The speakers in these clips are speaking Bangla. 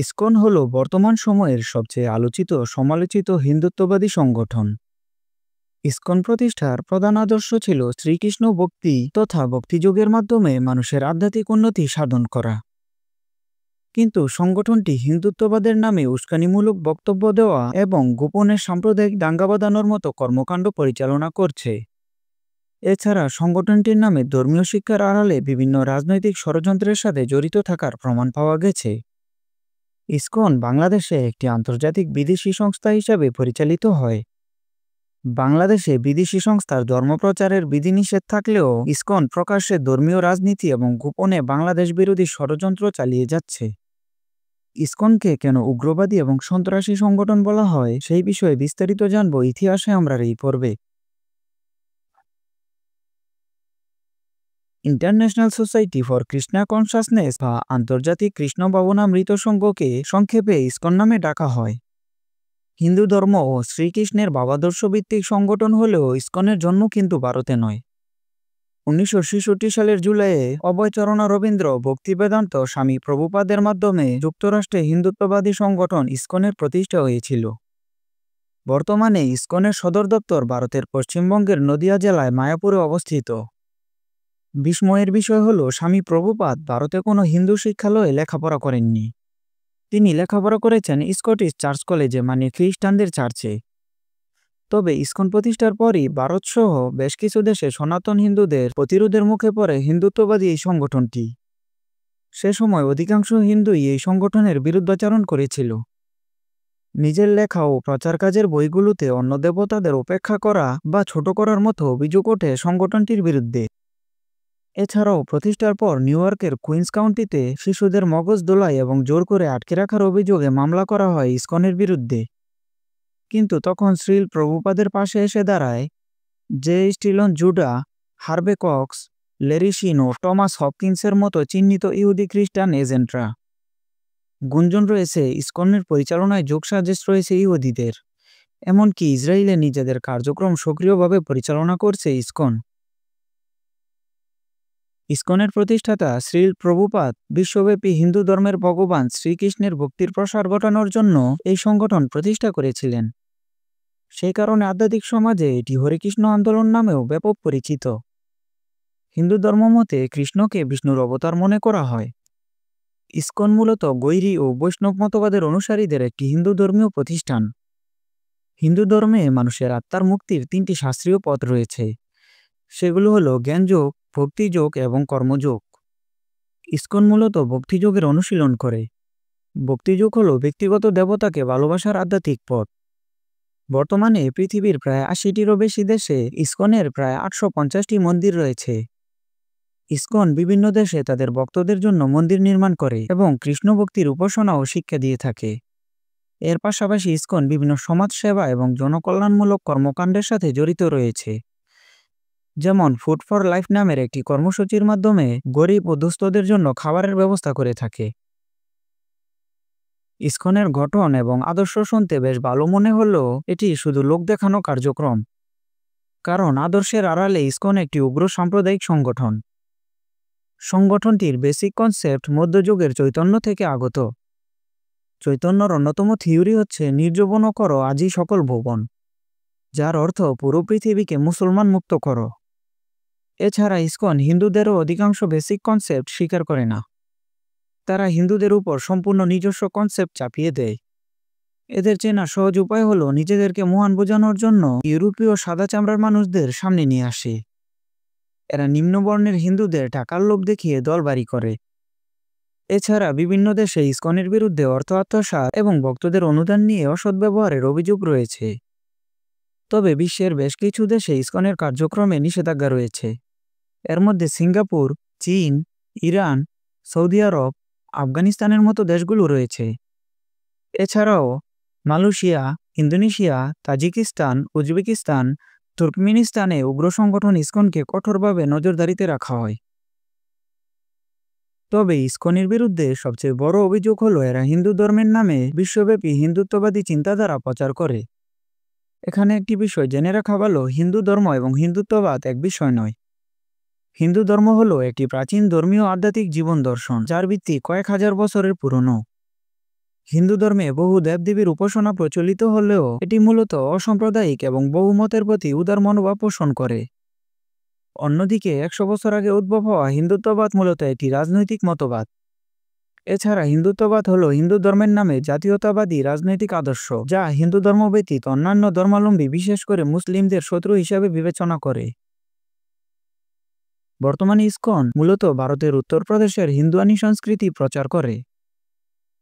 ইসকন হল বর্তমান সময়ের সবচেয়ে আলোচিত সমালোচিত হিন্দুত্ববাদী সংগঠন। ইসকন প্রতিষ্ঠার প্রধান আদর্শ ছিল শ্রীকৃষ্ণ ভক্তি তথা ভক্তিযোগের মাধ্যমে মানুষের আধ্যাত্মিক উন্নতি সাধন করা। কিন্তু সংগঠনটি হিন্দুত্ববাদের নামে উস্কানিমূলক বক্তব্য দেওয়া এবং গোপনে সাম্প্রদায়িক দাঙ্গা বাঁধানোর মতো কর্মকাণ্ড পরিচালনা করছে। এছাড়া সংগঠনটির নামে ধর্মীয় শিক্ষার আড়ালে বিভিন্ন রাজনৈতিক ষড়যন্ত্রের সাথে জড়িত থাকার প্রমাণ পাওয়া গেছে। ইসকন বাংলাদেশে একটি আন্তর্জাতিক বিদেশি সংস্থা হিসাবে পরিচালিত হয়। বাংলাদেশে বিদেশি সংস্থার ধর্মপ্রচারের বিধিনিষেধ থাকলেও ইসকন প্রকাশ্যে ধর্মীয় রাজনীতি এবং গোপনে বাংলাদেশ বিরোধী ষড়যন্ত্র চালিয়ে যাচ্ছে। ইসকনকে কেন উগ্রবাদী এবং সন্ত্রাসী সংগঠন বলা হয় সেই বিষয়ে বিস্তারিত জানব ইতিহাসে আমরা এই পর্বে। International society for Krishna consciousness বা আন্তর্জাতিক কৃষ্ণ ভাবনামৃত সংঘকে সংক্ষেপে ইসকন নামে ডাকা হয়। হিন্দু ধর্ম ও শ্রীকৃষ্ণের ভাবাদর্শ ভিত্তিক সংগঠন হলেও ইসকনের জন্ম কিন্তু ভারতে নয়। 1966 সালের জুলাইয়ে অভয়চরণ রবীন্দ্র ভক্তিবেদান্ত স্বামী প্রভুপাদের মাধ্যমে যুক্তরাষ্ট্রে হিন্দুত্ববাদী সংগঠন ইসকনের প্রতিষ্ঠা হয়েছিল। বর্তমানে ইসকনের সদর দপ্তর ভারতের পশ্চিমবঙ্গের নদিয়া জেলায় মায়াপুরে অবস্থিত। বিস্ময়ের বিষয় হল স্বামী প্রভুপাদ ভারতে কোনো হিন্দু শিক্ষালয়ে লেখাপড়া করেননি। তিনি লেখাপড়া করেছেন স্কটিশ চার্চ কলেজে, মানে খ্রিস্টানদের চার্চে। তবে ইসকন প্রতিষ্ঠার পরই ভারতসহ বেশ কিছু দেশে সনাতন হিন্দুদের প্রতিরোধের মুখে পড়ে হিন্দুত্ববাদী এই সংগঠনটি। সে সময় অধিকাংশ হিন্দুই এই সংগঠনের বিরুদ্ধাচরণ করেছিল। নিজের লেখা ও প্রচার কাজের বইগুলোতে অন্য দেবতাদের উপেক্ষা করা বা ছোট করার মতো অভিযোগ ওঠে সংগঠনটির বিরুদ্ধে। এছাড়াও প্রতিষ্ঠার পর নিউ ইয়র্কের কুইন্স কাউন্টিতে শিশুদের মগজ দোলাই এবং জোর করে আটকে রাখার অভিযোগে মামলা করা হয় ইসকনের বিরুদ্ধে। কিন্তু তখন শ্রীল প্রভুপাদের পাশে এসে দাঁড়ায় J Stillson Judah, Harvey Cox, Larry Shinn ও টমাস হপকিন্সের মতো চিহ্নিত ইহুদি খ্রিস্টান এজেন্টরা। গুঞ্জন রয়েছে ইসকনের পরিচালনায় যোগসাজশ রয়েছে ইহুদিদের, এমনকি ইসরায়েলে নিজেদের কার্যক্রম সক্রিয়ভাবে পরিচালনা করছে ইসকন। ইসকনের প্রতিষ্ঠাতা শ্রীল প্রভুপাদ বিশ্বব্যাপী হিন্দু ধর্মের ভগবান শ্রীকৃষ্ণের ভক্তির প্রসার ঘটানোর জন্য এই সংগঠন প্রতিষ্ঠা করেছিলেন। সেই কারণে আধ্যাত্মিক সমাজে এটি হরিকৃষ্ণ আন্দোলন নামেও ব্যাপক পরিচিত। হিন্দু ধর্মমতে কৃষ্ণকে বিষ্ণুর অবতার মনে করা হয়। ইসকন মূলত গৈরী ও বৈষ্ণব মতবাদের অনুসারীদের একটি হিন্দু ধর্মীয় প্রতিষ্ঠান। হিন্দু ধর্মে মানুষের আত্মার মুক্তির 3টি শাস্ত্রীয় পথ রয়েছে। সেগুলো হলো জ্ঞানযোগ, ভক্তিযোগ এবং কর্মযোগ। ইসকন মূলত ভক্তিযোগের অনুশীলন করে। ভক্তিযোগ হলো ব্যক্তিগত দেবতাকে ভালোবাসার আধ্যাত্মিক পথ। বর্তমানে পৃথিবীর প্রায় 80টিরও বেশি দেশে ইসকনের প্রায় 850টি মন্দির রয়েছে। ইসকন বিভিন্ন দেশে তাদের ভক্তদের জন্য মন্দির নির্মাণ করে এবং কৃষ্ণ ভক্তির উপাসনা ও শিক্ষা দিয়ে থাকে। এর পাশাপাশি ইসকন বিভিন্ন সমাজসেবা এবং জনকল্যাণমূলক কর্মকাণ্ডের সাথে জড়িত রয়েছে। যেমন ফুড ফর লাইফ নামের একটি কর্মসূচির মাধ্যমে গরিব ও দুস্থদের জন্য খাবারের ব্যবস্থা করে থাকে। ইসকনের গঠন এবং আদর্শ শুনতে বেশ ভালো মনে হলেও এটি শুধু লোক দেখানো কার্যক্রম। কারণ আদর্শের আড়ালে ইসকন একটি উগ্র সাম্প্রদায়িক সংগঠন। সংগঠনটির বেসিক কনসেপ্ট মধ্যযুগের চৈতন্য থেকে আগত। চৈতন্যর অন্যতম থিওরি হচ্ছে নির্জীবন করো আজই সকল ভুবন, যার অর্থ পুরো পৃথিবীকে মুসলমান মুক্ত করো। এছাড়া ইসকন হিন্দুদেরও অধিকাংশ বেসিক কনসেপ্ট স্বীকার করে না। তারা হিন্দুদের উপর সম্পূর্ণ নিজস্ব কনসেপ্ট চাপিয়ে দেয়। এদের চেনা সহজ উপায় হলো নিজেদেরকে মহান বোঝানোর জন্য ইউরোপীয় সাদা চামড়ার মানুষদের সামনে নিয়ে আসে। এরা নিম্নবর্ণের হিন্দুদের টাকার লোভ দেখিয়ে দলবাড়ি করে। এছাড়া বিভিন্ন দেশে ইসকনের বিরুদ্ধে অর্থ আত্মসাৎ এবং ভক্তদের অনুদান নিয়ে অসৎ ব্যবহারের অভিযোগ রয়েছে। তবে বিশ্বের বেশ কিছু দেশে ইসকনের কার্যক্রমে নিষেধাজ্ঞা রয়েছে। এর মধ্যে সিঙ্গাপুর, চীন, ইরান, সৌদি আরব, আফগানিস্তানের মতো দেশগুলো রয়েছে। এছাড়াও মালয়েশিয়া, ইন্দোনেশিয়া, তাজিকিস্তান, উজবেকিস্তান, তুর্কমেনিস্তানে উগ্র সংগঠন ইসকনকে কঠোরভাবে নজরদারিতে রাখা হয়। তবে ইসকনের বিরুদ্ধে সবচেয়ে বড় অভিযোগ হলো এরা হিন্দু ধর্মের নামে বিশ্বব্যাপী হিন্দুত্ববাদী চিন্তাধারা প্রচার করে। এখানে একটি বিষয় জেনে রাখা ভালো, হিন্দু ধর্ম এবং হিন্দুত্ববাদ এক বিষয় নয়। হিন্দু ধর্ম হলো একটি প্রাচীন ধর্মীয় আধ্যাত্মিক জীবন দর্শন, যার ভিত্তি কয়েক হাজার বছরের পুরনো। হিন্দু ধর্মে বহু দেবদেবীর উপাসনা প্রচলিত হলেও এটি মূলত অসাম্প্রদায়িক এবং বহুমতের প্রতি উদার মনোভাব পোষণ করে। অন্যদিকে ১০০ বছর আগে উদ্ভব হওয়া হিন্দুত্ববাদ মূলত একটি রাজনৈতিক মতবাদ। এছাড়া হিন্দুত্ববাদ হল হিন্দু ধর্মের নামে জাতীয়তাবাদী রাজনৈতিক আদর্শ, যা হিন্দু ধর্ম ব্যতীত অন্যান্য ধর্মাবলম্বী বিশেষ করে মুসলিমদের শত্রু হিসাবে বিবেচনা করে। বর্তমানে ইসকন মূলত ভারতের উত্তরপ্রদেশের হিন্দুয়ানি সংস্কৃতি প্রচার করে।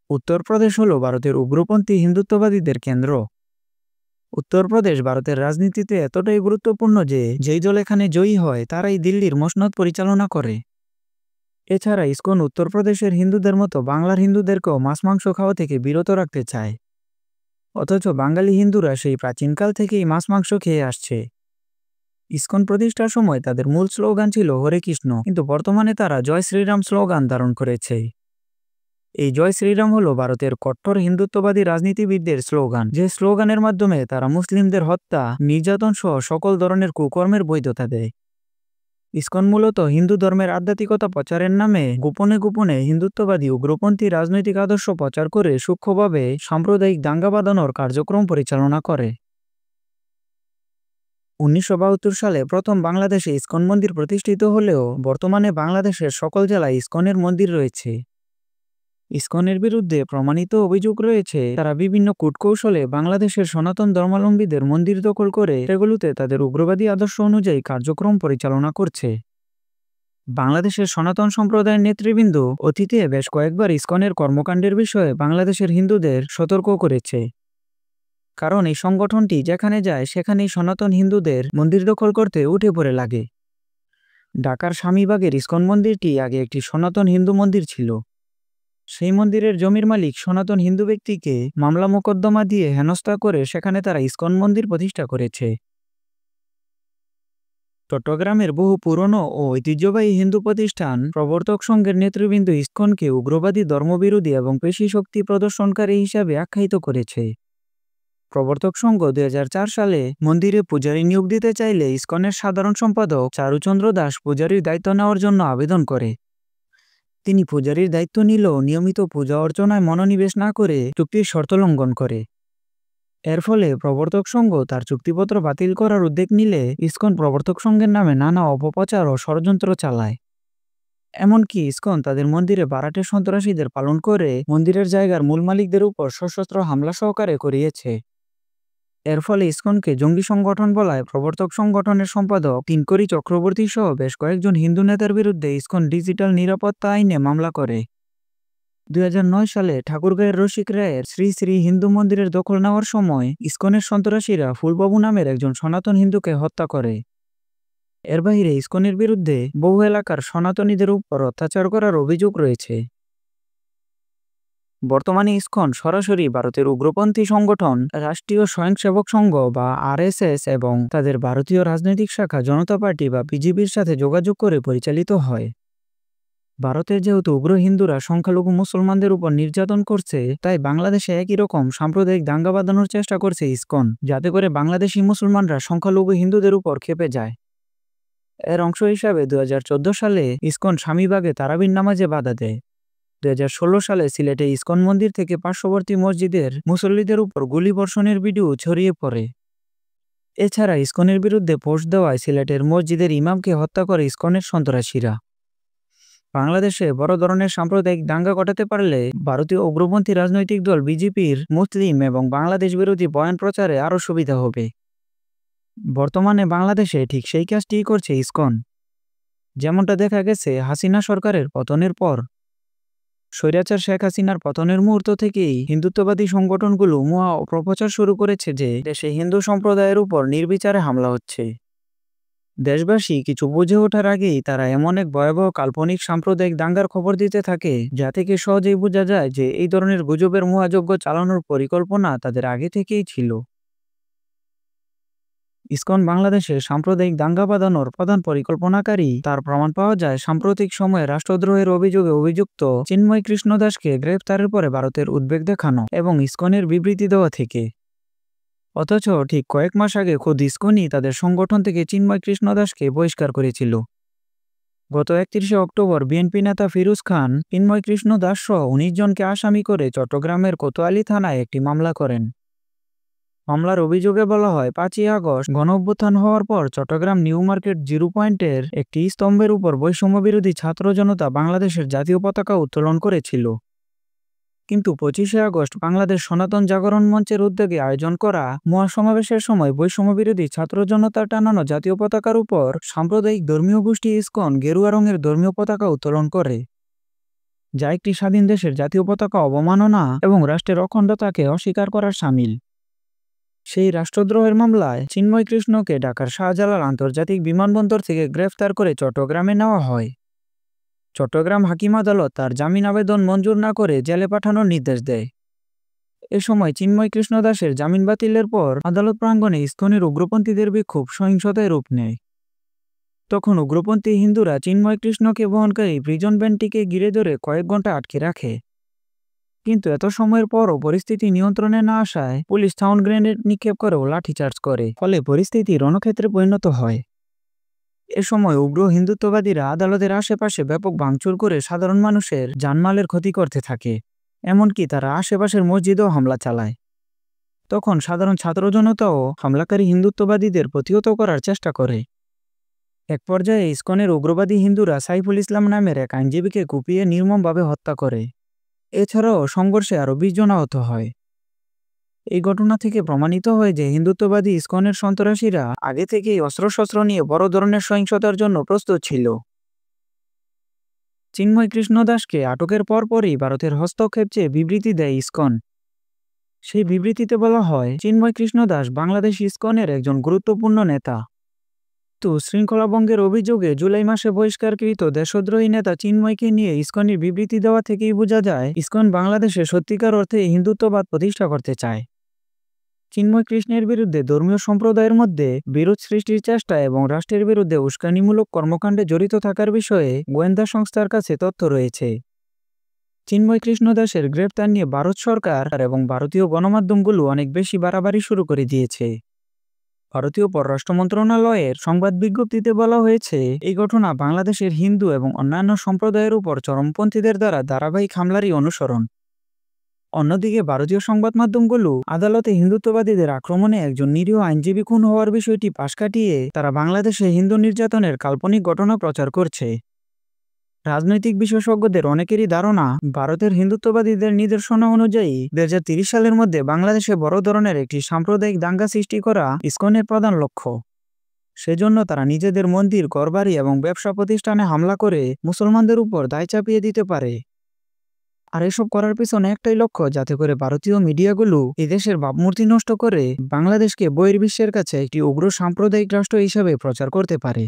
উত্তরপ্রদেশ হল ভারতের উগ্রপন্থী হিন্দুত্ববাদীদের কেন্দ্র। উত্তরপ্রদেশ ভারতের রাজনীতিতে এতটাই গুরুত্বপূর্ণ যে যেই দল এখানে জয়ী হয় তারাই দিল্লির মসনদ পরিচালনা করে। এছাড়া ইসকন উত্তরপ্রদেশের হিন্দুদের মতো বাংলার হিন্দুদেরকেও মাছ মাংস খাওয়া থেকে বিরত রাখতে চায়। অথচ বাঙালি হিন্দুরা সেই প্রাচীনকাল থেকেই মাছ মাংস খেয়ে আসছে। ইসকন প্রতিষ্ঠার সময় তাদের মূল স্লোগান ছিল হরে কৃষ্ণ, কিন্তু বর্তমানে তারা জয় শ্রীরাম স্লোগান ধারণ করেছে। এই জয় শ্রীরাম হলো ভারতের কট্টর হিন্দুত্ববাদী রাজনীতিবিদদের স্লোগান, যে স্লোগানের মাধ্যমে তারা মুসলিমদের হত্যা, নির্যাতন সহ সকল ধরনের কুকর্মের বৈধতা দেয়। ইসকন মূলত হিন্দু ধর্মের আধ্যাত্মিকতা প্রচারের নামে গোপনে গোপনে হিন্দুত্ববাদী উগ্রপন্থী রাজনৈতিক আদর্শ প্রচার করে সূক্ষ্মভাবে সাম্প্রদায়িক দাঙ্গা বাঁধানোর কার্যক্রম পরিচালনা করে। ১৯৭২ সালে প্রথম বাংলাদেশে ইসকন মন্দির প্রতিষ্ঠিত হলেও বর্তমানে বাংলাদেশের সকল জেলায় ইসকনের মন্দির রয়েছে। ইসকনের বিরুদ্ধে প্রমাণিত অভিযোগ রয়েছে তারা বিভিন্ন কূটকৌশলে বাংলাদেশের সনাতন ধর্মাবলম্বীদের মন্দির দখল করে সেগুলোতে তাদের উগ্রবাদী আদর্শ অনুযায়ী কার্যক্রম পরিচালনা করছে। বাংলাদেশের সনাতন সম্প্রদায়ের নেতৃবৃন্দ অতীতে বেশ কয়েকবার ইসকনের কর্মকাণ্ডের বিষয়ে বাংলাদেশের হিন্দুদের সতর্ক করেছে। কারণ এই সংগঠনটি যেখানে যায় সেখানেই সনাতন হিন্দুদের মন্দির দখল করতে উঠে পড়ে লাগে। ঢাকার স্বামীবাগের ইসকন মন্দিরটি আগে একটি সনাতন হিন্দু মন্দির ছিল। সেই মন্দিরের জমির মালিক সনাতন হিন্দু ব্যক্তিকে মামলা মোকদ্দমা দিয়ে হেনস্থা করে সেখানে তারা ইসকন মন্দির প্রতিষ্ঠা করেছে। চট্টগ্রামের বহু পুরনো ও ঐতিহ্যবাহী হিন্দু প্রতিষ্ঠান প্রবর্তক সংঘের নেতৃবৃন্দ ইসকনকে উগ্রবাদী, ধর্মবিরোধী এবং পেশী শক্তি প্রদর্শনকারী হিসাবে আখ্যায়িত করেছে। প্রবর্তক সংঘ ২০০৪ সালে মন্দিরে পূজারী নিয়োগ দিতে চাইলে ইসকনের সাধারণ সম্পাদক চারুচন্দ্র দাস পূজারীর দায়িত্ব নেওয়ার জন্য আবেদন করে। তিনি পূজারীর দায়িত্ব নিলেও নিয়মিত পূজা অর্চনায় মনোনিবেশ না করে চুক্তির শর্ত লঙ্ঘন করে। এর ফলে প্রবর্তক সংঘ তার চুক্তিপত্র বাতিল করার উদ্যোগ নিলে ইসকন প্রবর্তক সংঘের নামে নানা অপপ্রচার ও ষড়যন্ত্র চালায়। এমনকি ইসকন তাদের মন্দিরে বারাটে সন্ত্রাসীদের পালন করে মন্দিরের জায়গার মূল মালিকদের উপর সশস্ত্র হামলা সহকারে করিয়েছে। এর ফলে ইসকনকে জঙ্গি সংগঠন বলায় প্রবর্তক সংগঠনের সম্পাদক তিনকড়ি চক্রবর্তী সহ বেশ কয়েকজন হিন্দু নেতার বিরুদ্ধে ইসকন ডিজিটাল নিরাপত্তা আইনে মামলা করে। ২০০৯ সালে ঠাকুরগাঁয়ের রসিক রায়ের শ্রী শ্রী হিন্দু মন্দিরের দখল নেওয়ার সময় ইসকনের সন্ত্রাসীরা ফুলবাবু নামের একজন সনাতন হিন্দুকে হত্যা করে। এর বাইরে ইসকনের বিরুদ্ধে বহু এলাকার সনাতনীদের উপর অত্যাচার করার অভিযোগ রয়েছে। বর্তমানে ইসকন সরাসরি ভারতের উগ্রপন্থী সংগঠন রাষ্ট্রীয় স্বয়ংসেবক সংঘ বা আরএসএস এবং তাদের ভারতীয় রাজনৈতিক শাখা জনতা পার্টি বা বিজেপির সাথে যোগাযোগ করে পরিচালিত হয়। ভারতের যেহেতু উগ্র হিন্দুরা সংখ্যালঘু মুসলমানদের উপর নির্যাতন করছে, তাই বাংলাদেশে একই রকম সাম্প্রদায়িক দাঙ্গা বাঁধানোর চেষ্টা করছে ইসকন, যাতে করে বাংলাদেশি মুসলমানরা সংখ্যালঘু হিন্দুদের উপর ক্ষেপে যায়। এর অংশ হিসাবে ২০১৪ সালে ইসকন স্বামীবাগে তারাবির নামাজে বাধা দেয়। ২০১৬ সালে সিলেটে ইসকন মন্দির থেকে পার্শ্ববর্তী মসজিদের মুসল্লিদের উপর গুলিবর্ষণের ভিডিও ছড়িয়ে পড়ে। এছাড়া ইসকনের বিরুদ্ধে পোস্ট দেওয়ায় সিলেটের মসজিদের ইমামকে হত্যা করে ইসকনের সন্ত্রাসীরা। বাংলাদেশে বড় ধরনের সাম্প্রদায়িক দাঙ্গা ঘটাতে পারলে ভারতীয় উগ্রপন্থী রাজনৈতিক দল বিজেপির মুসলিম এবং বাংলাদেশ বিরোধী বয়ান প্রচারে আরও সুবিধা হবে। বর্তমানে বাংলাদেশে ঠিক সেই কাজটিই করছে ইসকন। যেমনটা দেখা গেছে হাসিনা সরকারের পতনের পর। স্বৈরাচার শেখ হাসিনার পতনের মুহূর্ত থেকেই হিন্দুত্ববাদী সংগঠনগুলো মুহা অপপ্রচার শুরু করেছে যে দেশে হিন্দু সম্প্রদায়ের উপর নির্বিচারে হামলা হচ্ছে। দেশবাসী কিছু বুঝে ওঠার আগেই তারা এমন এক ভয়াবহ কাল্পনিক সাম্প্রদায়িক দাঙ্গার খবর দিতে থাকে, যা থেকে সহজেই বোঝা যায় যে এই ধরনের গুজবের মহাযজ্ঞ চালানোর পরিকল্পনা তাদের আগে থেকেই ছিল। ইসকন বাংলাদেশে সাম্প্রদায়িক দাঙ্গা বাঁধানোর প্রধান পরিকল্পনাকারী তার প্রমাণ পাওয়া যায় সাম্প্রতিক সময়ে রাষ্ট্রদ্রোহের অভিযোগে অভিযুক্ত চিন্ময় কৃষ্ণ দাসকে গ্রেফতারের পরে ভারতের উদ্বেগ দেখানো এবং ইসকনের বিবৃতি দেওয়া থেকে। অথচ ঠিক কয়েক মাস আগে খোদ ইসকনই তাদের সংগঠন থেকে চিন্ময় কৃষ্ণ দাসকে বহিষ্কার করেছিল। গত ৩১ অক্টোবর বিএনপি নেতা ফিরোজ খান চিন্ময় কৃষ্ণ দাস সহ ১৯ জনকে আসামি করে চট্টগ্রামের কোতোয়ালি থানায় একটি মামলা করেন। মামলার অভিযোগে বলা হয়, ৫ই আগস্ট গণঅভ্যুত্থান হওয়ার পর চট্টগ্রাম নিউ মার্কেট জিরো পয়েন্টের একটি স্তম্ভের উপর বৈষম্যবিরোধী ছাত্র জনতা বাংলাদেশের জাতীয় পতাকা উত্তোলন করেছিল। কিন্তু ২৫শে আগস্ট বাংলাদেশ সনাতন জাগরণ মঞ্চের উদ্যোগে আয়োজন করা মহাসমাবেশের সময় বৈষম্যবিরোধী ছাত্র জনতার টানানো জাতীয় পতাকার উপর সাম্প্রদায়িক ধর্মীয় গোষ্ঠী ইসকন গেরুয়া রঙের ধর্মীয় পতাকা উত্তোলন করে, যা একটি স্বাধীন দেশের জাতীয় পতাকা অবমাননা এবং রাষ্ট্রের অখণ্ডতাকে অস্বীকার করার শামিল। সেই রাষ্ট্রদ্রোহের মামলায় চিন্ময় কৃষ্ণকে ঢাকার শাহজালাল আন্তর্জাতিক বিমানবন্দর থেকে গ্রেফতার করে চট্টগ্রামে নেওয়া হয়। চট্টগ্রাম হাকিম আদালত তার জামিন আবেদন মঞ্জুর না করে জেলে পাঠানোর নির্দেশ দেয়। এ সময় চিন্ময় কৃষ্ণ দাসের জামিন বাতিলের পর আদালত প্রাঙ্গণে ইসকনের উগ্রপন্থীদের বিক্ষোভ সহিংসতায় রূপ নেয়। তখন উগ্রপন্থী হিন্দুরা চিন্ময় কৃষ্ণকে বহনকারী প্রিজন ভ্যানটিকে ঘিরে ধরে কয়েক ঘন্টা আটকে রাখে। কিন্তু এত সময়ের পরও পরিস্থিতি নিয়ন্ত্রণে না আসায় পুলিশ সাউন্ড গ্রেনেড নিক্ষেপ করেও লাঠিচার্জ করে, ফলে পরিস্থিতি রণক্ষেত্রে পরিণত হয়। এ সময় উগ্র হিন্দুত্ববাদীরা আদালতের আশেপাশে ব্যাপক ভাঙচুর করে সাধারণ মানুষের জানমালের ক্ষতি করতে থাকে, এমনকি তারা আশেপাশের মসজিদেও হামলা চালায়। তখন সাধারণ ছাত্র জনতাও হামলাকারী হিন্দুত্ববাদীদের প্রতিহত করার চেষ্টা করে। এক পর্যায়ে ইসকনের উগ্রবাদী হিন্দুরা সাইফুল ইসলাম নামের এক আইনজীবীকে কুপিয়ে নির্মমভাবে হত্যা করে। এছাড়াও সংঘর্ষে আরও ২০ জন আহত হয়। এই ঘটনা থেকে প্রমাণিত হয় যে হিন্দুত্ববাদী ইসকনের সন্ত্রাসীরা আগে থেকেই অস্ত্রশস্ত্র নিয়ে বড় ধরনের সহিংসতার জন্য প্রস্তুত ছিল। চিন্ময় কৃষ্ণ দাসকে আটকের পরপরই ভারতের হস্তক্ষেপ চেয়ে বিবৃতি দেয় ইসকন। সেই বিবৃতিতে বলা হয়, চিন্ময় কৃষ্ণ দাস বাংলাদেশ ইসকনের একজন গুরুত্বপূর্ণ নেতা। তো শৃঙ্খলাভঙ্গের অভিযোগে জুলাই মাসে বহিষ্কারকৃত দেশদ্রোহী নেতা চিন্ময়কে নিয়ে ইসকনের বিবৃতি দেওয়া থেকেই বোঝা যায় ইসকন বাংলাদেশে সত্যিকার অর্থে হিন্দুত্ববাদ প্রতিষ্ঠা করতে চায়। চিন্ময় কৃষ্ণের বিরুদ্ধে ধর্মীয় সম্প্রদায়ের মধ্যে বিরোধ সৃষ্টির চেষ্টা এবং রাষ্ট্রের বিরুদ্ধে উস্কানিমূলক কর্মকাণ্ডে জড়িত থাকার বিষয়ে গোয়েন্দা সংস্থার কাছে তথ্য রয়েছে। চিন্ময় কৃষ্ণ দাসের গ্রেপ্তার নিয়ে ভারত সরকার এবং ভারতীয় গণমাধ্যমগুলো অনেক বেশি বাড়াবাড়ি শুরু করে দিয়েছে। ভারতীয় পররাষ্ট্র মন্ত্রণালয়ের সংবাদ বিজ্ঞপ্তিতে বলা হয়েছে, এই ঘটনা বাংলাদেশের হিন্দু এবং অন্যান্য সম্প্রদায়ের উপর চরমপন্থীদের দ্বারা ধারাবাহিক হামলারই অনুসরণ। অন্যদিকে ভারতীয় সংবাদ মাধ্যমগুলো আদালতে হিন্দুত্ববাদীদের আক্রমণে একজন নিরীহ আইনজীবী খুন হওয়ার বিষয়টি পাশ কাটিয়ে তারা বাংলাদেশে হিন্দু নির্যাতনের কাল্পনিক ঘটনা প্রচার করছে। রাজনৈতিক বিশেষজ্ঞদের অনেকেরই ধারণা, ভারতের হিন্দুত্ববাদীদের নির্দেশনা অনুযায়ী ২০৩০ সালের মধ্যে বাংলাদেশে বড় ধরনের একটি সাম্প্রদায়িক দাঙ্গা সৃষ্টি করা ইসকনের প্রধান লক্ষ্য। সেজন্য তারা নিজেদের মন্দির, ঘরবাড়ি এবং ব্যবসা প্রতিষ্ঠানে হামলা করে মুসলমানদের উপর দায় চাপিয়ে দিতে পারে। আর এসব করার পিছনে একটাই লক্ষ্য, যাতে করে ভারতীয় মিডিয়াগুলো এই দেশের ভাবমূর্তি নষ্ট করে বাংলাদেশকে বহির্বিশ্বের কাছে একটি উগ্র সাম্প্রদায়িক রাষ্ট্র হিসেবে প্রচার করতে পারে।